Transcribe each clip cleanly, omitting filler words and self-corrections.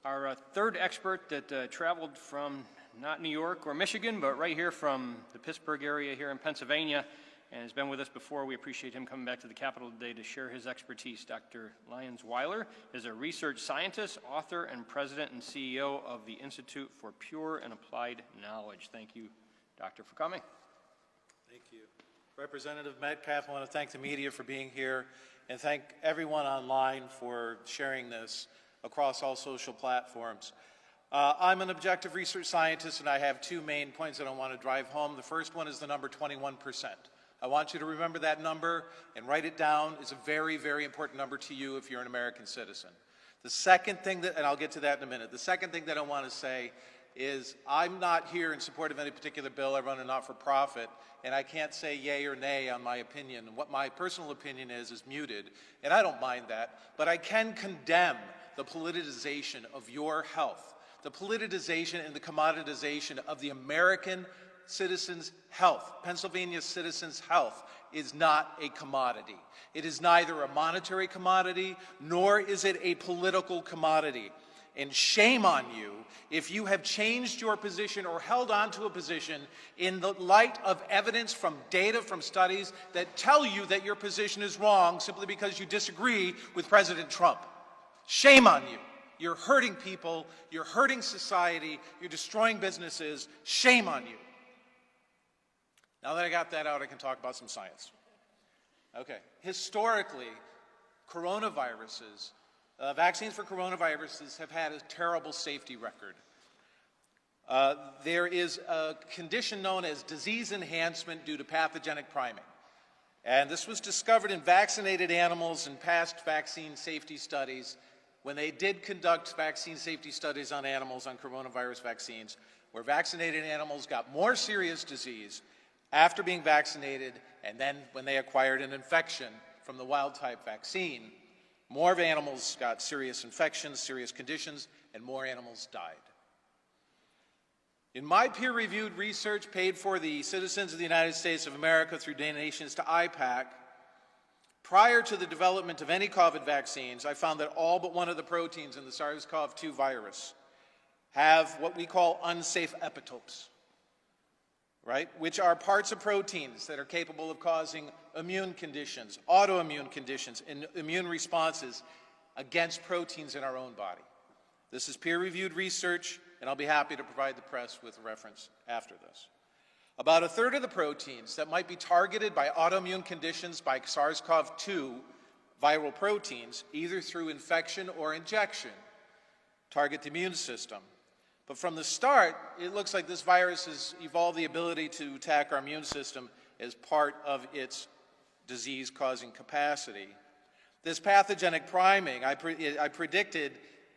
Our third expert that traveled from not New York or Michigan, but right here from the Pittsburgh area here in Pennsylvania, and has been with us before. We appreciate him coming back to the Capitol today to share his expertise. Dr. Lyons-Weiler is a research scientist, author, and president and CEO of the Institute for Pure and Applied Knowledge. Thank you, Doctor, for coming. Thank you. Representative Metcalf, I want to thank the media for being here and thank everyone online for sharing this across all social platforms. I'm an objective research scientist, and I have two main points that I want to drive home. The first one is the number 21%. I want you to remember that number and write it down. It's a very, very important number to you if you're an American citizen. The second thing that, and I'll get to that in a minute, the second thing that I want to say is I'm not here in support of any particular bill. I run a not-for-profit, and I can't say yay or nay on my opinion. What my personal opinion is muted, and I don't mind that, but I can condemn the politicization of your health, the politicization and the commoditization of the American citizens' health. Pennsylvania citizens' health is not a commodity. It is neither a monetary commodity, nor is it a political commodity. And shame on you if you have changed your position or held on to a position in the light of evidence from data, from studies that tell you that your position is wrong simply because you disagree with President Trump. Shame on you. You're hurting people, you're hurting society, you're destroying businesses. Shame on you. Now that I got that out, I can talk about some science. Okay. Historically, vaccines for coronaviruses have had a terrible safety record. There is a condition known as disease enhancement due to pathogenic priming. And this was discovered in vaccinated animals in past vaccine safety studies when they did conduct vaccine safety studies on animals on coronavirus vaccines, where vaccinated animals got more serious disease after being vaccinated, and then when they acquired an infection from the wild-type vaccine, more of animals got serious infections, serious conditions, and more animals died. In my peer-reviewed research paid for the citizens of the United States of America through donations to IPAC, prior to the development of any COVID vaccines, I found that all but one of the proteins in the SARS-CoV-2 virus have what we call unsafe epitopes, right? Which are parts of proteins that are capable of causing immune conditions, autoimmune conditions, and immune responses against proteins in our own body. This is peer-reviewed research, and I'll be happy to provide the press with a reference after this. About a third of the proteins that might be targeted by autoimmune conditions by SARS-CoV-2 viral proteins, either through infection or injection, target the immune system. But from the start, it looks like this virus has evolved the ability to attack our immune system as part of its disease-causing capacity. This pathogenic priming, I predicted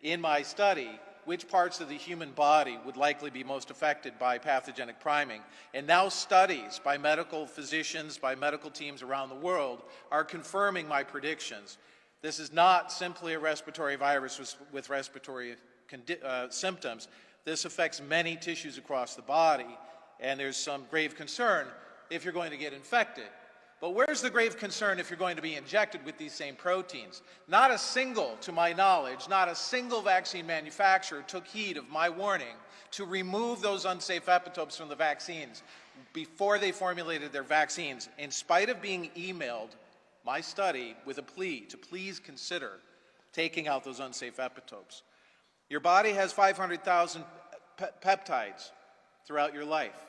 in my study which parts of the human body would likely be most affected by pathogenic priming. And now studies by medical physicians, by medical teams around the world are confirming my predictions. This is not simply a respiratory virus with respiratory symptoms. This affects many tissues across the body, and there's some grave concern if you're going to get infected. But where's the grave concern if you're going to be injected with these same proteins? Not a single, to my knowledge, not a single vaccine manufacturer took heed of my warning to remove those unsafe epitopes from the vaccines before they formulated their vaccines, in spite of being emailed my study with a plea to please consider taking out those unsafe epitopes. Your body has 500,000 peptides throughout your life.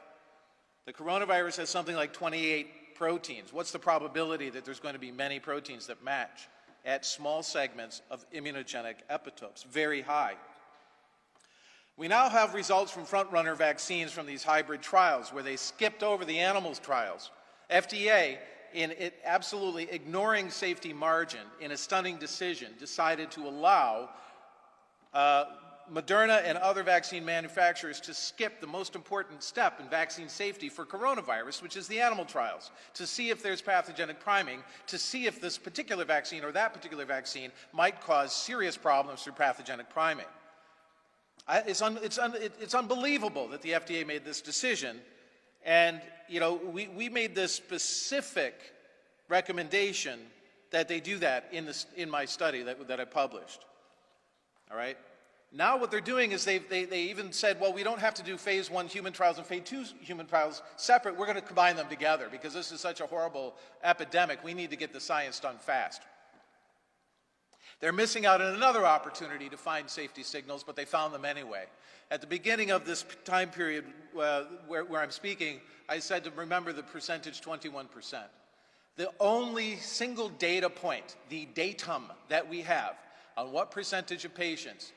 The coronavirus has something like 28 proteins. What's the probability that there's going to be many proteins that match at small segments of immunogenic epitopes? Very high. We now have results from front-runner vaccines from these hybrid trials where they skipped over the animals trials. FDA, in it absolutely ignoring safety margin, in a stunning decision, decided to allow Moderna and other vaccine manufacturers to skip the most important step in vaccine safety for coronavirus, which is the animal trials, to see if there's pathogenic priming, to see if this particular vaccine or that particular vaccine might cause serious problems through pathogenic priming. It's unbelievable that the FDA made this decision, and we made this specific recommendation that they do that in my study that I published. All right? Now what they're doing is they even said, well, we don't have to do phase 1 human trials and phase 2 human trials separate. We're going to combine them together because this is such a horrible epidemic. We need to get the science done fast. They're missing out on another opportunity to find safety signals, but they found them anyway. At the beginning of this time period where I'm speaking, I said to remember the percentage 21%. The only single data point, the datum that we have on what percentage of patients,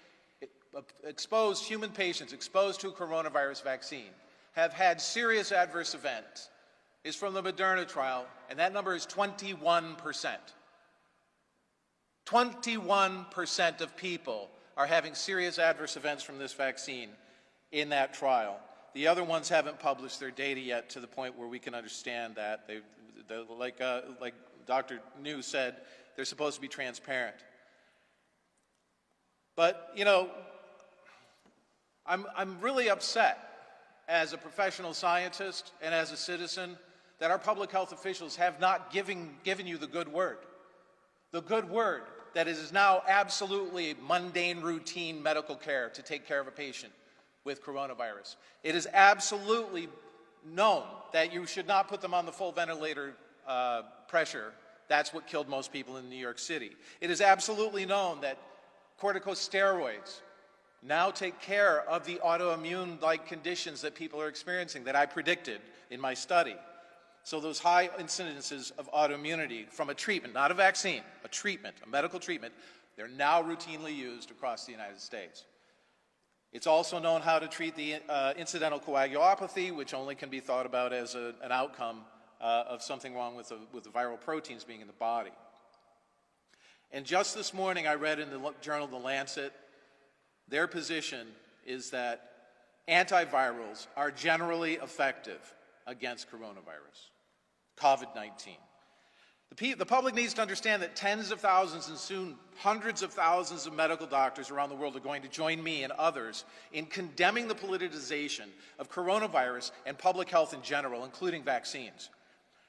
human patients exposed to a coronavirus vaccine have had serious adverse events is from the Moderna trial, and that number is 21%. 21% of people are having serious adverse events from this vaccine in that trial. The other ones haven't published their data yet to the point where we can understand that. Like Dr. New said, they're supposed to be transparent. But, you know, I'm really upset as a professional scientist and as a citizen that our public health officials have not given you the good word. The good word that it is now absolutely mundane, routine medical care to take care of a patient with coronavirus. It is absolutely known that you should not put them on the full ventilator pressure. That's what killed most people in New York City. It is absolutely known that corticosteroids now take care of the autoimmune-like conditions that people are experiencing that I predicted in my study. So those high incidences of autoimmunity from a treatment, not a vaccine, a treatment, a medical treatment, they're now routinely used across the United States. It's also known how to treat the incidental coagulopathy, which only can be thought about as an outcome of something wrong with the viral proteins being in the body. And just this morning I read in the journal The Lancet, their position is that antivirals are generally effective against coronavirus, COVID-19. The public needs to understand that tens of thousands and soon hundreds of thousands of medical doctors around the world are going to join me and others in condemning the politicization of coronavirus and public health in general, including vaccines.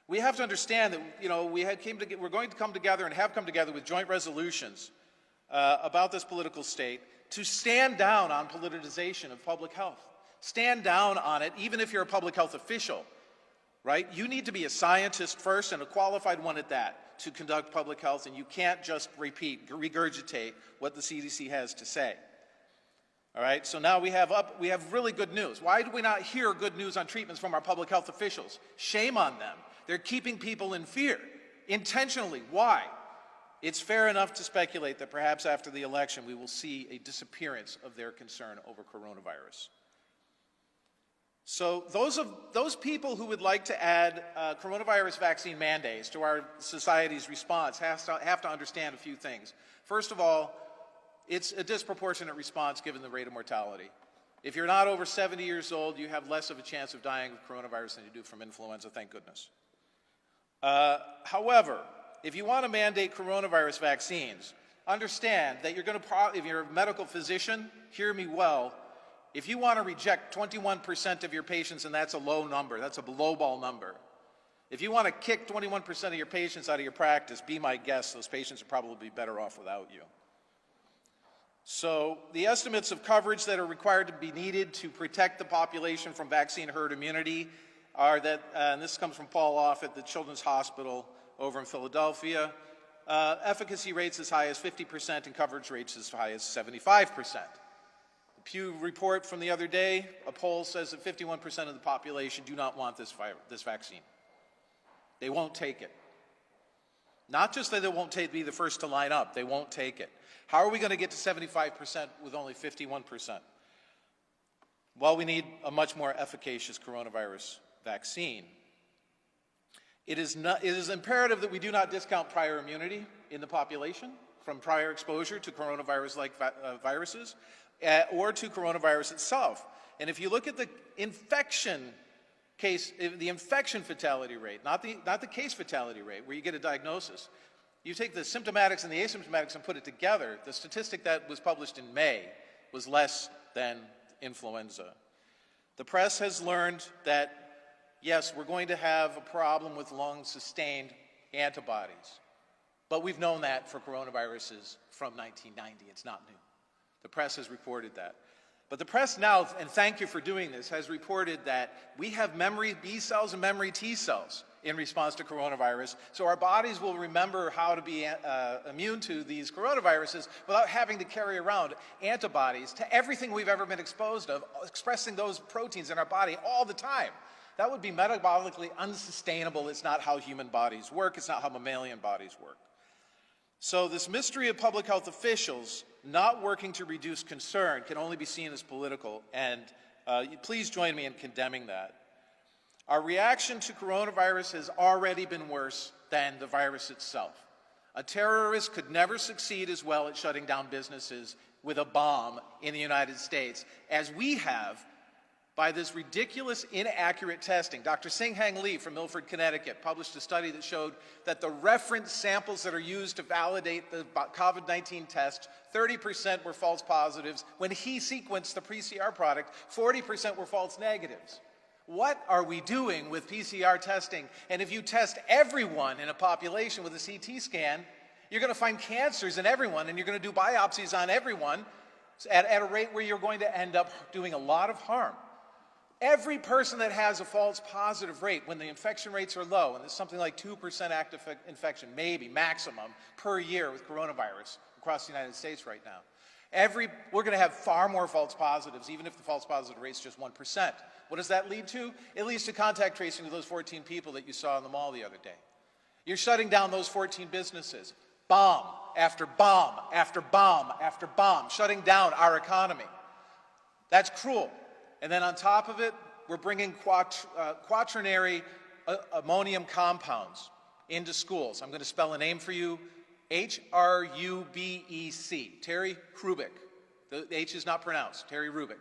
We have to understand that, you know, we're going to come together and have come together with joint resolutions about this political state to stand down on politicization of public health. Stand down on it, even if you're a public health official, right? You need to be a scientist first and a qualified one at that to conduct public health, and you can't just regurgitate what the CDC has to say. All right, so now we have really good news. Why do we not hear good news on treatments from our public health officials? Shame on them. They're keeping people in fear, intentionally. Why? It's fair enough to speculate that perhaps after the election we will see a disappearance of their concern over coronavirus. So those people who would like to add coronavirus vaccine mandates to our society's response have to understand a few things. First of all, it's a disproportionate response given the rate of mortality. If you're not over 70 years old, you have less of a chance of dying of coronavirus than you do from influenza, thank goodness. However, if you want to mandate coronavirus vaccines, understand that if you're a medical physician, hear me well, if you want to reject 21% of your patients, and that's a low number, that's a lowball number. If you want to kick 21% of your patients out of your practice, be my guest, those patients are probably better off without you. So the estimates of coverage that are required to be needed to protect the population from vaccine herd immunity are that, and this comes from Paul Off at the Children's Hospital over in Philadelphia, efficacy rates as high as 50% and coverage rates as high as 75%. The Pew report from the other day, a poll says that 51% of the population do not want this vaccine. They won't take it. Not just that they won't be the first to line up, they won't take it. How are we going to get to 75% with only 51%? Well, we need a much more efficacious coronavirus vaccine. It is imperative that we do not discount prior immunity in the population from prior exposure to coronavirus-like viruses or to coronavirus itself. And if you look at the infection fatality rate, not the case fatality rate where you get a diagnosis, you take the symptomatics and the asymptomatics and put it together, the statistic that was published in May was less than influenza. The press has learned that yes, we're going to have a problem with long-sustained antibodies. But we've known that for coronaviruses from 1990. It's not new. The press has reported that. But the press now, and thank you for doing this, has reported that we have memory B cells and memory T cells in response to coronavirus, so our bodies will remember how to be immune to these coronaviruses without having to carry around antibodies to everything we've ever been exposed of, expressing those proteins in our body all the time. That would be metabolically unsustainable. It's not how human bodies work. It's not how mammalian bodies work. So this mystery of public health officials not working to reduce concern can only be seen as political, and please join me in condemning that. Our reaction to coronavirus has already been worse than the virus itself. A terrorist could never succeed as well at shutting down businesses with a bomb in the United States as we have by this ridiculous, inaccurate testing. Dr. Singhang Lee from Milford, Connecticut, published a study that showed that the reference samples that are used to validate the COVID-19 test, 30% were false positives. When he sequenced the PCR product, 40% were false negatives. What are we doing with PCR testing? And if you test everyone in a population with a CT scan, you're going to find cancers in everyone, and you're going to do biopsies on everyone at a rate where you're going to end up doing a lot of harm. Every person that has a false positive rate, when the infection rates are low, and there's something like 2% active infection, maybe maximum, per year with coronavirus across the United States right now. We're going to have far more false positives, even if the false positive rate is just 1%. What does that lead to? It leads to contact tracing of those 14 people that you saw in the mall the other day. You're shutting down those 14 businesses. Bomb after bomb after bomb after bomb, shutting down our economy. That's cruel. And then on top of it, we're bringing quaternary ammonium compounds into schools. I'm going to spell a name for you. H-R-U-B-E-C, Terry Hrubik. The H is not pronounced, Terry Hrubik.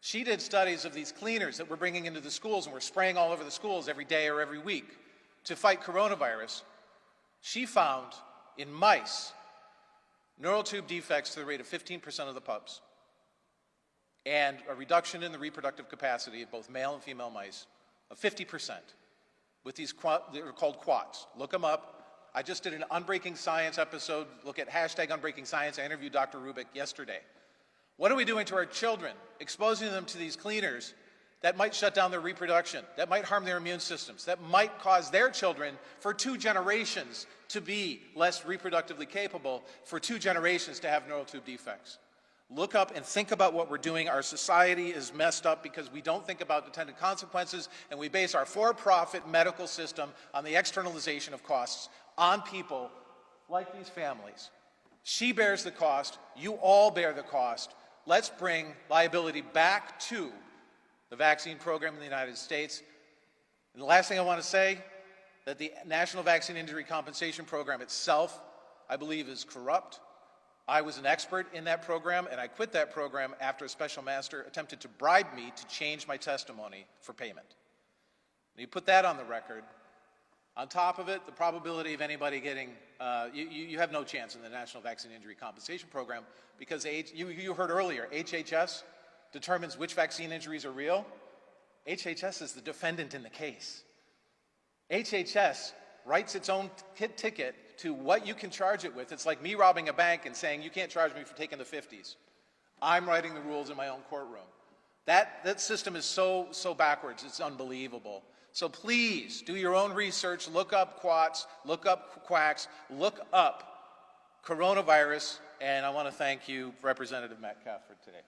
She did studies of these cleaners that we're bringing into the schools, and we're spraying all over the schools every day or every week to fight coronavirus. She found in mice neural tube defects to the rate of 15% of the pups, and a reduction in the reproductive capacity of both male and female mice of 50% with these, they're called quats. Look them up. I just did an Unbreaking Science episode. Look at hashtag Unbreaking Science. I interviewed Dr. Hrubik yesterday. What are we doing to our children? Exposing them to these cleaners that might shut down their reproduction, that might harm their immune systems, that might cause their children for 2 generations to be less reproductively capable, for 2 generations to have neural tube defects. Look up and think about what we're doing. Our society is messed up because we don't think about attendant consequences, and we base our for-profit medical system on the externalization of costs on people like these families. She bears the cost. You all bear the cost. Let's bring liability back to the vaccine program in the United States. And the last thing I want to say, that the National Vaccine Injury Compensation Program itself, I believe, is corrupt. I was an expert in that program, and I quit that program after a special master attempted to bribe me to change my testimony for payment. And you put that on the record. On top of it, the probability of anybody getting, you have no chance in the National Vaccine Injury Compensation Program because you heard earlier, HHS determines which vaccine injuries are real. HHS is the defendant in the case. HHS writes its own ticket to what you can charge it with. It's like me robbing a bank and saying, you can't charge me for taking the 50s. I'm writing the rules in my own courtroom. That system is so backwards, it's unbelievable. So please, do your own research, look up quats, look up quacks, look up coronavirus, and I want to thank you, Representative Metcalf, for today.